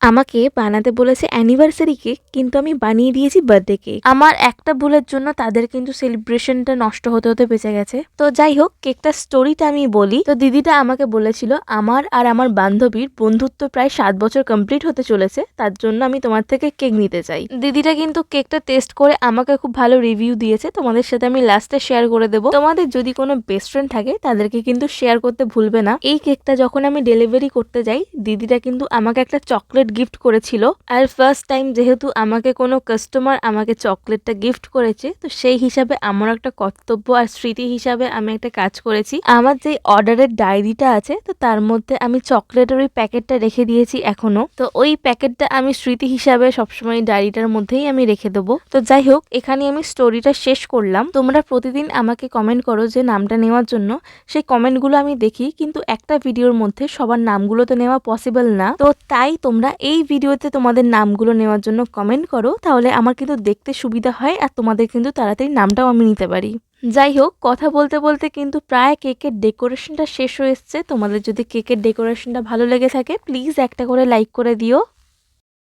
আমাকে বানাতে বলেছে অ্যানিভার্সারি কেক, কিন্তু আমি বানিয়ে দিয়েছি বার্থডে কেক। আমার একটা ভুলের জন্য তাদের কিন্তু সেলিব্রেশনটা নষ্ট হতে হতে বেঁচে গেছে। তো যাই হোক, কেকটার স্টোরিটা আমি বলি। তো দিদিটা আমাকে বলেছিল আমার আর আমার বান্ধবীর বন্ধুত্ব প্রায় 7 বছর কমপ্লিট হতে চলেছে, তার জন্য আমি তোমার থেকে কেক নিতে চাই। দিদিটা কিন্তু কেকটা টেস্ট করে আমাকে খুব ভালো রিভিউ দিয়েছে, তোমাদের সাথে আমি লাস্টে শেয়ার করে দেবো। তোমাদের যদি কোনো বেস্ট ফ্রেন্ড থাকে তাদেরকে কিন্তু শেয়ার করতে ভুলবে না। এই কেকটা যখন আমি ডেলিভারি করতে যাই, দিদিটা কিন্তু আমাকে একটা চকলেট গিফট করেছিল। আর ফার্স্ট টাইম যেহেতু আমাকে কোনো কাস্টমার আমাকে চকলেটটা গিফট করেছে, তো সেই হিসাবে আমার একটা কর্তব্য আর স্মৃতি হিসাবে আমি একটা কাজ করেছি। আমার যে অর্ডারের ডায়েরিটা আছে, তো তার মধ্যে আমি চকলেটের ওই প্যাকেটটা রেখে দিয়েছি এখনো। তো ওই প্যাকেটটা আমি স্মৃতি হিসাবে সবসময় ডায়েরিটার মধ্যেই আমি রেখে দেবো। তো যাই হোক, এখানে আমি স্টোরিটা শেষ করলাম। তোমরা প্রতিদিন আমাকে কমেন্ট করো যে নামটা নেওয়ার জন্য, সেই কমেন্টগুলো আমি দেখি, কিন্তু একটা ভিডিওর মধ্যে সবার নামগুলো তো নেওয়া পসিবল না। তো তাই তোমরা এই ভিডিওতে তোমাদের নামগুলো নেওয়ার জন্য কমেন্ট করো, তাহলে আমার কিন্তু দেখতে সুবিধা হয় আর তোমাদের কিন্তু তাড়াতাড়ি নামটাও আমি নিতে পারি। যাই হোক, কথা বলতে বলতে কিন্তু প্রায় কেকের ডেকোরেশনটা শেষ হয়ে এসছে। তোমাদের যদি কেকের ডেকোরেশনটা ভালো লেগে থাকে, প্লিজ একটা করে লাইক করে দিও।